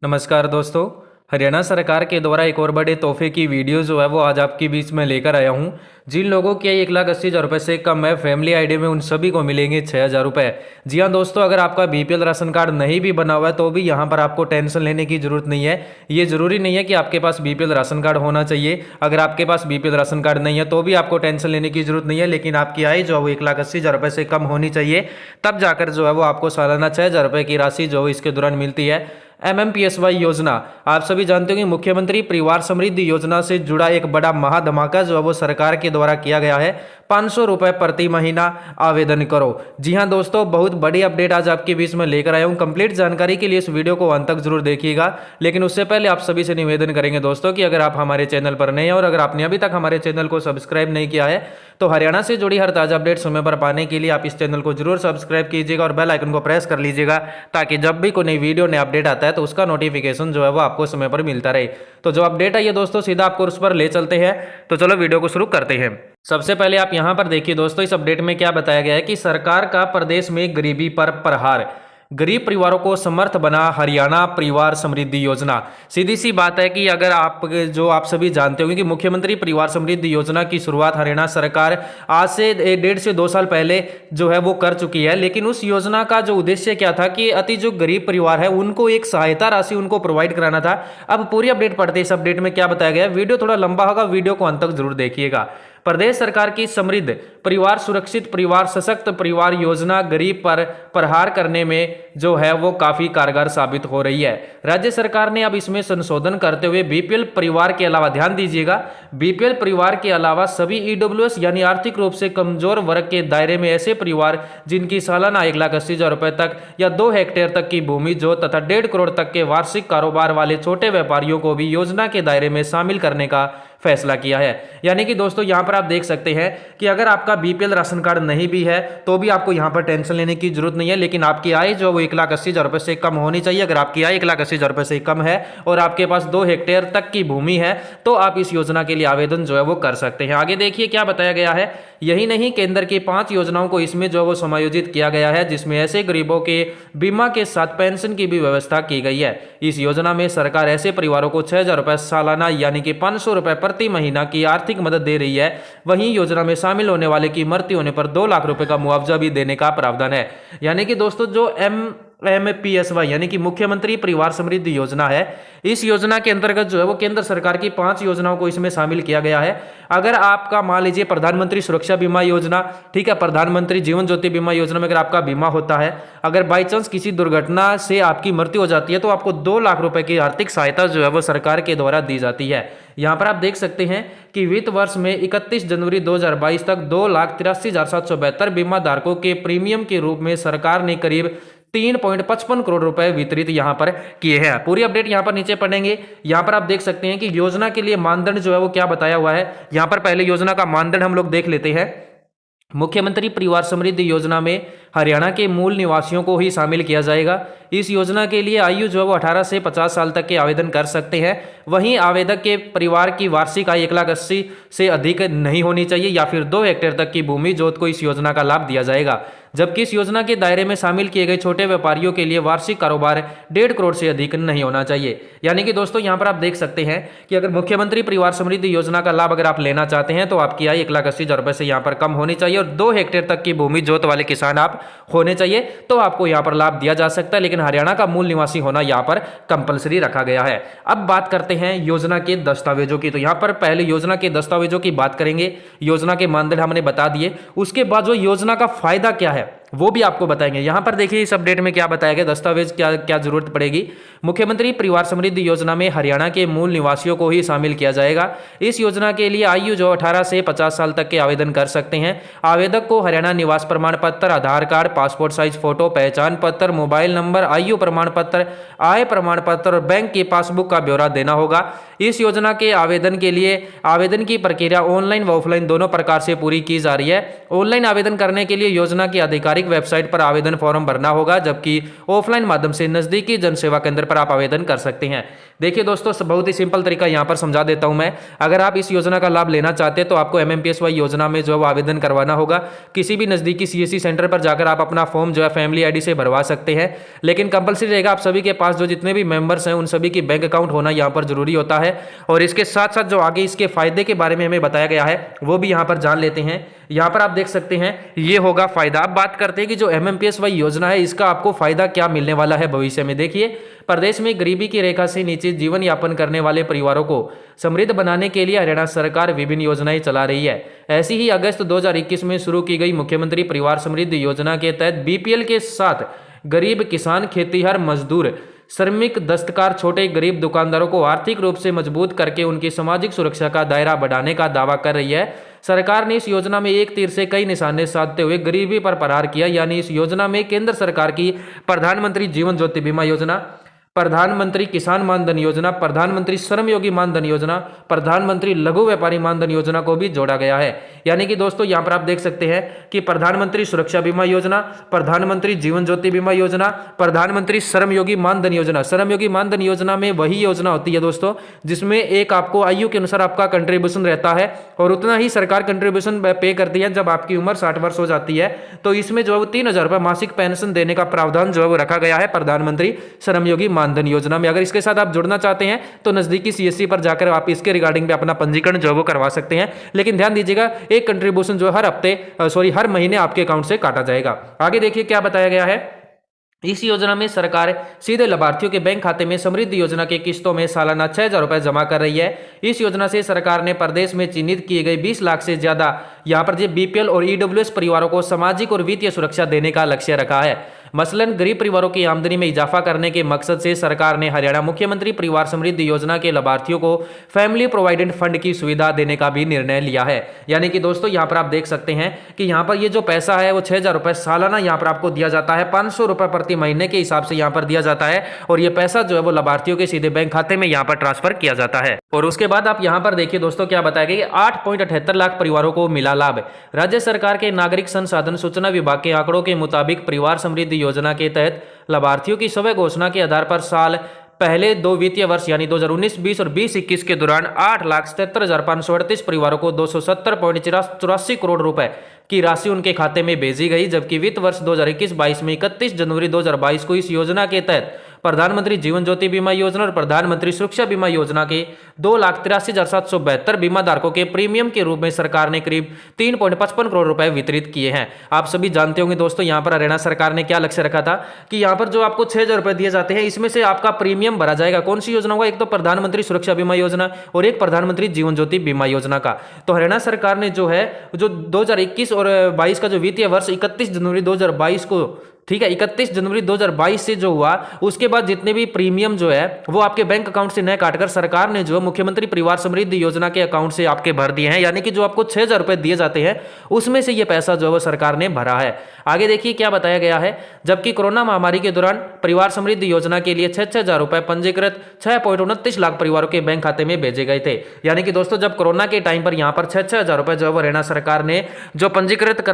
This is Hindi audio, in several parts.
नमस्कार दोस्तों। हरियाणा सरकार के द्वारा एक और बड़े तोहफे की वीडियो जो है वो आज आपके बीच में लेकर आया हूं। जिन लोगों की 1,80,000 रुपये से कम है फैमिली आईडी में, उन सभी को मिलेंगे 6,000 रुपये। जी हां दोस्तों, अगर आपका बीपीएल राशन कार्ड नहीं भी बना हुआ है तो भी यहां पर आपको टेंशन लेने की जरूरत नहीं है। ये जरूरी नहीं है कि आपके पास बीपीएल राशन कार्ड होना चाहिए। अगर आपके पास बीपीएल राशन कार्ड नहीं है तो भी आपको टेंशन लेने की जरूरत नहीं है, लेकिन आपकी आय जो है वो 1,80,000 रुपये से कम होनी चाहिए। तब जाकर जो है वो आपको सालाना 6,000 रुपये की राशि जो इसके दौरान मिलती है। एमएमपीएसवाई योजना, आप सभी जानते हो कि मुख्यमंत्री परिवार समृद्धि योजना से जुड़ा एक बड़ा महाधमाका जो है वो सरकार के द्वारा किया गया है। 500 रुपये प्रति महीना आवेदन करो। जी हां दोस्तों, बहुत बड़ी अपडेट आज आपके बीच में लेकर आया हूं। कंप्लीट जानकारी के लिए इस वीडियो को अंत तक जरूर देखिएगा। लेकिन उससे पहले आप सभी से निवेदन करेंगे दोस्तों कि अगर आप हमारे चैनल पर नए हैं और अगर आपने अभी तक हमारे चैनल को सब्सक्राइब नहीं किया है तो हरियाणा से जुड़ी हर ताजा अपडेट समय पर पाने के लिए आप इस चैनल को जरूर सब्सक्राइब कीजिएगा और बेल आइकन को प्रेस कर लीजिएगा, ताकि जब भी कोई नई वीडियो नया अपडेट आता है तो उसका नोटिफिकेशन जो है वो आपको समय पर मिलता रहे। तो जो अपडेट है ये दोस्तों सीधा आपको उस पर ले चलते हैं। तो चलो वीडियो को शुरू करते हैं। सबसे पहले आप यहां पर देखिए दोस्तों, इस अपडेट में क्या बताया गया है कि सरकार का प्रदेश में गरीबी पर प्रहार, गरीब परिवारों को समर्थ बना हरियाणा परिवार समृद्धि योजना। सीधी सी बात है कि अगर आप सभी जानते होंगे कि मुख्यमंत्री परिवार समृद्धि योजना की शुरुआत हरियाणा सरकार आज से 1.5 से 2 साल पहले जो है वो कर चुकी है। लेकिन उस योजना का जो उद्देश्य क्या था कि जो गरीब परिवार है उनको एक सहायता राशि उनको प्रोवाइड कराना था। अब पूरी अपडेट पढ़ते हैं। इस अपडेट में क्या बताया गया है, वीडियो थोड़ा लंबा होगा, वीडियो को अंत तक जरूर देखिएगा। प्रदेश सरकार की समृद्ध परिवार सुरक्षित परिवार सशक्त परिवार योजना गरीब पर प्रहार करने में जो है वो काफी कारगर साबित हो रही है। राज्य सरकार ने अब इसमें संशोधन करते हुए बीपीएल परिवार के अलावा, ध्यान दीजिएगा, बीपीएल परिवार के अलावा सभी ईडब्ल्यूएस यानी आर्थिक रूप से कमजोर वर्ग के दायरे में ऐसे परिवार जिनकी सालाना 1,80,000 रुपए तक या 2 हेक्टेयर तक की भूमि जो तथा 1.5 करोड़ तक के वार्षिक कारोबार वाले छोटे व्यापारियों को भी योजना के दायरे में शामिल करने का फैसला किया है। यानी कि दोस्तों यहां पर आप देख सकते हैं कि अगर आपका बीपीएल राशन कार्ड नहीं भी है तो भी आपको यहां पर टेंशन लेने की जरूरत नहीं है, लेकिन आपकी आय जो वो 1,80,000 रुपए से कम होनी चाहिए। अगर आपकी आय 1,80,000 रुपए से कम है और आपके पास 2 हेक्टेयर तक की भूमि है तो आप इस योजना के लिए आवेदन जो है वो कर सकते हैं। आगे देखिए क्या बताया गया है। यही नहीं, केंद्र की 5 योजनाओं को इसमें जो वो समायोजित किया गया है, जिसमें ऐसे गरीबों के बीमा के साथ पेंशन की भी व्यवस्था की गई है। इस योजना में सरकार ऐसे परिवारों को 6,000 रुपए सालाना यानी कि 500 रुपए प्रति महीना की आर्थिक मदद दे रही है। वहीं योजना में शामिल होने वाले की मृत्यु होने पर 2 लाख रुपए का मुआवजा भी देने का प्रावधान है। यानी कि दोस्तों जो एमपीएसवाई यानी कि मुख्यमंत्री परिवार समृद्धि योजना है, इस योजना के अंतर्गत जो है वो केंद्र सरकार की 5 योजनाओं को इसमें शामिल किया गया है। अगर आपका मान लीजिए प्रधानमंत्री सुरक्षा बीमा योजना, ठीक है, प्रधानमंत्री जीवन ज्योति बीमा योजना में अगर आपका बीमा होता है, अगर बाई चांस किसी दुर्घटना से आपकी मृत्यु हो जाती है तो आपको 2 लाख रुपए की आर्थिक सहायता जो है वो सरकार के द्वारा दी जाती है। यहां पर आप देख सकते हैं कि वित्त वर्ष में 31 जनवरी 2022 तक 2,83,772 बीमा धारकों के प्रीमियम के रूप में सरकार ने करीब 3.55 करोड़ रुपए वितरित यहां पर किए हैं। पूरी अपडेट यहां पर नीचे पढ़ेंगे। यहां पर आप देख सकते हैं कि योजना के लिए मानदंड जो है वो क्या बताया हुआ है। यहां पर पहले योजना का मानदंड हम लोग देख लेते हैं। मुख्यमंत्री परिवार समृद्धि योजना में हरियाणा के मूल निवासियों को ही शामिल किया जाएगा। इस योजना के लिए आयु जो है वो 18 से 50 साल तक के आवेदन कर सकते हैं। वहीं आवेदक के परिवार की वार्षिक आय 1,80,000 से अधिक नहीं होनी चाहिए या फिर 2 हेक्टेयर तक की भूमि जोत को इस योजना का लाभ दिया जाएगा। जबकि इस योजना के दायरे में शामिल किए गए छोटे व्यापारियों के लिए वार्षिक कारोबार 1.5 करोड़ से अधिक नहीं होना चाहिए। यानी कि दोस्तों यहां पर आप देख सकते हैं कि अगर मुख्यमंत्री परिवार समृद्धि योजना का लाभ अगर आप लेना चाहते हैं तो आपकी आय 1,80,000 रुपए से यहां पर कम होनी चाहिए और 2 हेक्टेयर तक की भूमि जोत वाले किसान आप होने चाहिए, तो आपको यहां पर लाभ दिया जा सकता है। लेकिन हरियाणा का मूल निवासी होना यहां पर कंपलसरी रखा गया है। अब बात करते हैं योजना के दस्तावेजों की। तो यहां पर पहले योजना के दस्तावेजों की बात करेंगे। योजना के मानदंड हमने बता दिए, उसके बाद जो योजना का फायदा क्या है वो भी आपको बताएंगे। यहां पर देखिए इस अपडेट में क्या बताया गया, दस्तावेज क्या क्या जरूरत पड़ेगी। मुख्यमंत्री परिवार समृद्धि योजना में हरियाणा के मूल निवासियों को ही शामिल किया जाएगा। इस योजना के लिए आयु जो 18 से 50 साल तक के आवेदन कर सकते हैं। आवेदक को हरियाणा निवास प्रमाण पत्र, आधार कार्ड, पासपोर्ट साइज फोटो, पहचान पत्र, मोबाइल नंबर, आयु प्रमाण पत्र, आय प्रमाण पत्र और बैंक की पासबुक का ब्यौरा देना होगा। इस योजना के आवेदन के लिए आवेदन की प्रक्रिया ऑनलाइन व ऑफलाइन दोनों प्रकार से पूरी की जा रही है। ऑनलाइन आवेदन करने के लिए योजना के अधिकारी आधिकारिक वेबसाइट पर आवेदन फॉर्म भरना होगा, जबकि ऑफलाइन माध्यम से नजदीकी जन सेवा केंद्र पर आप आवेदन कर सकते हैं। देखिए दोस्तों, बहुत ही सिंपल तरीका यहाँ पर समझा देता हूँ मैं। अगर आप इस योजना का लाभ लेना चाहते हैं तो आपको MMPSY योजना में जो है वो आवेदन करवाना होगा। किसी भी नजदीकी CSC सेंटर पर जाकर आप अपना फॉर्म जो है फैमिली ID से भरवा सकते हैं, लेकिन कंपलसरी रहेगा आप सभी के पास जो जितने भी मेंबर्स हैं उन सभी की बैंक अकाउंट होना यहाँ पर जरूरी होता है। और इसके साथ साथ जो आगे इसके फायदे के बारे में हमें बताया गया है वो भी यहाँ पर जान लेते हैं। यहाँ पर आप देख सकते हैं ये होगा फायदा। अब बात करते हैं कि जो MMPSY योजना है इसका आपको फायदा क्या मिलने वाला है भविष्य में। देखिए, प्रदेश में गरीबी की रेखा से नीचे जीवन यापन करने वाले परिवारों को समृद्ध बनाने के लिए हरियाणा सरकार विभिन्न योजनाएं चला रही है। ऐसी ही अगस्त 2021 में शुरू की गई मुख्यमंत्री परिवार समृद्धि योजना के तहत BPL के साथ गरीब किसान, खेतीहर मजदूर, श्रमिक, दस्तकार, छोटे गरीब दुकानदारों को आर्थिक रूप से मजबूत करके उनकी सामाजिक सुरक्षा का दायरा बढ़ाने का दावा कर रही है। सरकार ने इस योजना में एक तीर से कई निशाने साधते हुए गरीबी पर प्रहार किया। यानी इस योजना में केंद्र सरकार की प्रधानमंत्री जीवन ज्योति बीमा योजना, प्रधानमंत्री किसान मानधन योजना, प्रधानमंत्री श्रम योगी मानधन योजना, प्रधानमंत्री लघु व्यापारी मानधन योजना को भी जोड़ा गया है। यानी कि दोस्तों यहाँ पर आप देख सकते हैं कि प्रधानमंत्री सुरक्षा बीमा योजना, प्रधानमंत्री जीवन ज्योति बीमा योजना, प्रधानमंत्री श्रम योगी मानधन योजना। श्रम योगी मानधन योजना में वही योजना होती है दोस्तों जिसमें एक आपको आयु के अनुसार आपका कंट्रीब्यूशन रहता है और उतना ही सरकार कंट्रीब्यूशन पे करती है जब आपकी उम्र 60 वर्ष हो जाती है। तो इसमें जो है वो 3,000 रुपये मासिक पेंशन देने का प्रावधान जो है वो रखा गया है प्रधानमंत्री श्रम योगी मानधन योजना में। अगर इसके साथ आप जुड़ना चाहते हैं तो नजदीकी CSC पर जाकर आप इसके रिगार्डिंग में अपना पंजीकरण जो है वो करवा सकते हैं। लेकिन ध्यान दीजिएगा, एक कंट्रीब्यूशन जो हर महीने आपके अकाउंट से काटा जाएगा। आगे देखिए क्या बताया गया है। इस योजना में सरकार सीधे लाभार्थियों के बैंक खाते में समृद्धि योजना के किस्तों में सालाना 6,000 रुपए जमा कर रही है। इस योजना से सरकार ने प्रदेश में चिन्हित किए गए 20 लाख से ज्यादा यहाँ पर BPL और EWS परिवारों को सामाजिक और वित्तीय सुरक्षा देने का लक्ष्य रखा है। मसलन गरीब परिवारों की आमदनी में इजाफा करने के मकसद से सरकार ने हरियाणा मुख्यमंत्री परिवार समृद्धि योजना के लाभार्थियों को फैमिली प्रोविडेंट फंड की सुविधा देने का भी निर्णय लिया है। यानी कि दोस्तों यहाँ पर आप देख सकते हैं कि यहाँ पर ये जो पैसा है वो 6,000 रुपए सालाना यहाँ पर आपको दिया जाता है। 500 रुपए प्रति महीने के हिसाब से यहाँ पर दिया जाता है और ये पैसा जो है वो लाभार्थियों के सीधे बैंक खाते में यहाँ पर ट्रांसफर किया जाता है। और उसके बाद आप यहाँ पर देखिए दोस्तों क्या बताया गया कि 8.78 लाख परिवारों को मिला लाभ। राज्य सरकार के नागरिक संसाधन सूचना विभाग के आंकड़ों के मुताबिक परिवार समृद्धि योजना के तहत लाभार्थियों की स्वयं घोषणा के आधार पर साल पहले 2 वित्तीय वर्ष यानी 2019-20 और 20-21 के दौरान 8,77,538 परिवारों को 270.84 करोड़ रुपए की राशि उनके खाते में भेजी गई। जबकि वित्त वर्ष 2021-22 में 31 जनवरी 2022 को इस योजना के तहत प्रधानमंत्री जीवन ज्योति बीमा योजना और प्रधानमंत्री सुरक्षा बीमा योजना के 2,83,772 बीमा धारकों के प्रीमियम के रूप में सरकार ने करीब 3.55 करोड़ रुपए वितरित किए हैं। आप सभी जानते होंगे दोस्तों यहाँ पर हरियाणा सरकार ने क्या लक्ष्य रखा था कि यहाँ पर जो आपको 6,000 रुपए दिए जाते हैं इसमें से आपका प्रीमियम भरा जाएगा। कौन सी योजना होगा? एक तो प्रधानमंत्री सुरक्षा बीमा योजना और एक प्रधानमंत्री जीवन ज्योति बीमा योजना का। तो हरियाणा सरकार ने जो 2021 और 22 का जो वित्तीय वर्ष 31 जनवरी 2022 को, ठीक है, 31 जनवरी 2022 से जो हुआ उसके बाद जितने भी प्रीमियम जो है वो आपके बैंक अकाउंट से न काटकर सरकार ने जो मुख्यमंत्री परिवार समृद्धि योजना के अकाउंट से आपके भर दिए हैं। यानी कि जो आपको 6,000 रुपए दिए जाते हैं उसमें से ये पैसा जो है वो सरकार ने भरा है। आगे देखिए क्या बताया गया है। जबकि कोरोना महामारी के दौरान परिवार समृद्धि योजना के लिए 6,000 रुपए पंजीकृत 6.29 लाख परिवारों के बैंक खाते में भेजे गए थे। यानी कि दोस्तों जब कोरोना के टाइम पर यहाँ पर 6,000 रुपए जो है वो हरियाणा सरकार ने जो पंजीकृत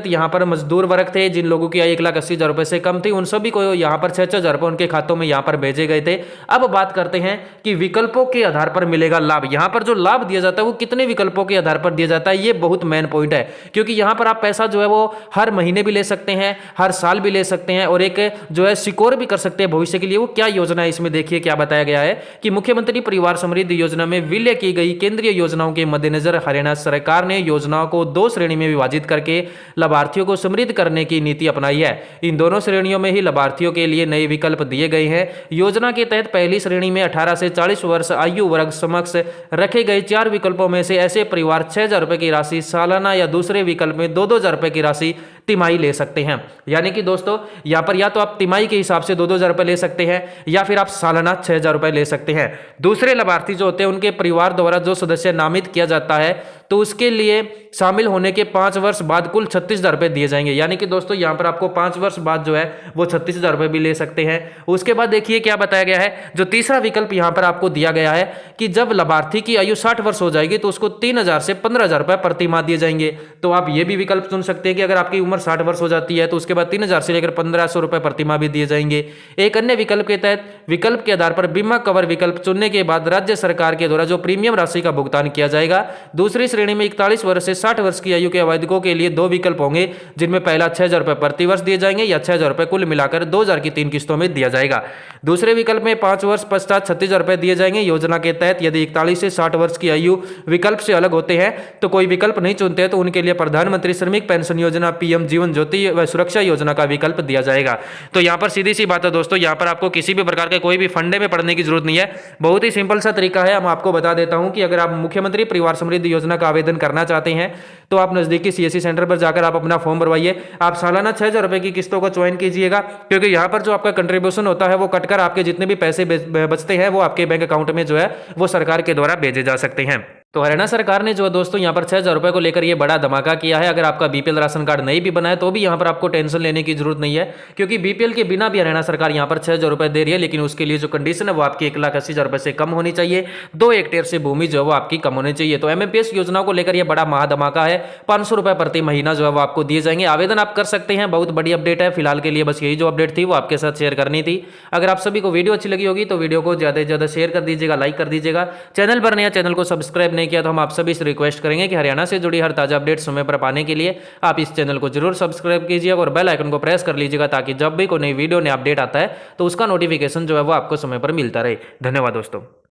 यहाँ पर मजदूर वर्ग थे, जिन लोगों की आय 1,80,000 रुपए से कम थी, उन सभी को यहाँ पर 6,000 रुपए उनके खातों में यहाँ पर भेजे गए थे। अब बात करते हैं कि विकल्पों के आधार पर मिलेगा लाभ। यहाँ पर जो लाभ दिया जाता है वो कितने विकल्पों के आधार पर दिया जाता है, ये बहुत मेन पॉइंट है। क्योंकि यहाँ पर आप पैसा जो है वो हर महीने भी ले सकते हैं, हर साल भी ले सकते हैं और एक जो है सिक्योर भी कर सकते हैं भविष्य के लिए। वो क्या योजना है इसमें देखिए क्या बताया गया है कि मुख्यमंत्री परिवार समृद्धि योजना में विलय की गई केंद्रीय योजनाओं के मद्देनजर हरियाणा सरकार ने योजनाओं को 2 श्रेणी में विभाजित करके लाभार्थियों को समृद्ध करने की नीति अपनाई है। इन दोनों श्रेणियों में ही लाभार्थियों के लिए नए विकल्प दिए गए हैं। योजना के तहत पहली श्रेणी में 18 से 40 वर्ष आयु वर्ग समक्ष रखे गए 4 विकल्पों में से ऐसे परिवार 6,000 रुपए की राशि सालाना या दूसरे विकल्प में 2,000 रुपए की राशि तिमाही ले सकते हैं। यानी कि दोस्तों यहाँ पर या तो आप तिमाही के हिसाब से 2,000 रुपए ले सकते हैं या फिर आप सालाना 6,000 रुपए ले सकते हैं। दूसरे लाभार्थी जो होते हैं उनके परिवार द्वारा जो सदस्य नामित किया जाता है तो उसके लिए शामिल होने के 5 वर्ष बाद कुल 36,000 रुपये दिए जाएंगे। यानी कि दोस्तों यहाँ पर आपको 5 वर्ष बाद जो है वो 36,000 रुपये भी ले सकते हैं। उसके बाद देखिए क्या बताया गया है, जो तीसरा विकल्प यहाँ पर आपको दिया गया है कि जब लाभार्थी की आयु 60 वर्ष हो जाएगी तो उसको 3,000 से 15,000 रुपये प्रति माह दिए जाएंगे। तो आप ये भी विकल्प चुन सकते हैं कि अगर आपकी उम्र 60 वर्ष हो जाती है तो उसके बाद 3,000 से लेकर 1,500 रुपये प्रति माह भी दिए जाएंगे। एक अन्य विकल्प के तहत विकल्प के आधार पर बीमा कवर विकल्प चुनने के बाद राज्य सरकार के द्वारा जो प्रीमियम राशि का भुगतान किया जाएगा। दूसरी श्रेणी में 41 वर्ष से 60 वर्ष की आयु के आवेदकों के लिए 2 विकल्प होंगे, जिनमें पहला 6,000 रुपये प्रति वर्ष दिए जाएंगे या 6,000 रुपये कुल मिलाकर 2,000 की 3 किस्तों में दिया जाएगा। दूसरे विकल्प में 5 वर्ष पश्चात 36,000 रुपये दिए जाएंगे। योजना के तहत यदि 41 से 60 वर्ष की आयु विकल्प से अलग होते हैं तो कोई विकल्प नहीं चुनते हैं तो उनके लिए प्रधानमंत्री श्रमिक पेंशन योजना, पीएम जीवन ज्योति व सुरक्षा योजना का विकल्प दिया जाएगा। तो यहाँ पर सीधी सी बात है दोस्तों, यहाँ पर आपको किसी भी प्रकार के कोई भी फंडे में पड़ने की जरूरत नहीं है। बहुत ही सिंपल सा तरीका है। हम आपको बता देता हूँ कि अगर आप मुख्यमंत्री परिवार समृद्धि योजना का आवेदन करना चाहते हैं तो आप नजदीकी सीएससी सेंटर पर जाकर आप अपना फॉर्म भरवाइए। आप सालाना 6,000 रुपये की किस्तों को ज्वाइन कीजिएगा, क्योंकि यहाँ पर जो आपका कंट्रीब्यूशन होता है वो कटकर आपके जितने भी पैसे बचते हैं वो आपके बैंक अकाउंट में जो है वो सरकार के द्वारा भेजे जा सकते हैं। तो हरियाणा सरकार ने जो दोस्तों यहाँ पर 6,000 रुपये को लेकर ये बड़ा धमाका किया है। अगर आपका बीपीएल राशन कार्ड नहीं भी बनाए तो भी यहाँ पर आपको टेंशन लेने की जरूरत नहीं है, क्योंकि बीपीएल के बिना भी हरियाणा सरकार यहाँ पर 6,000 रुपये दे रही है। लेकिन उसके लिए जो कंडीशन है वो आपकी 1,80,000 रुपये से कम होनी चाहिए, 2 हेक्टेयर से भूमि जो है वो आपकी कम होनी चाहिए। तो एमएमपीएस योजना को लेकर यह बड़ा महाधमाका है। 500 रुपये प्रति महीना जो है वो आपको दिए जाएंगे। आवेदन आप कर सकते हैं। बहुत बड़ी अपडेट है। फिलहाल के लिए बस यही जो अपडेट थी वो आपके साथ शेयर करनी थी। अगर आप सभी को वीडियो अच्छी लगी होगी तो वीडियो को ज़्यादा से ज़्यादा शेयर कर दीजिएगा, लाइक कर दीजिएगा। चैनल पर नया, चैनल को सब्सक्राइब नहीं किया तो हम आप सभी रिक्वेस्ट करेंगे कि हरियाणा से जुड़ी हर ताजा अपडेट समय पर पाने के लिए आप इस चैनल को जरूर सब्सक्राइब कीजिएगा और बेल आइकन को प्रेस कर लीजिएगा, ताकि जब भी कोई नई वीडियो, नई अपडेट आता है तो उसका नोटिफिकेशन जो है वो आपको समय पर मिलता रहे। धन्यवाद दोस्तों।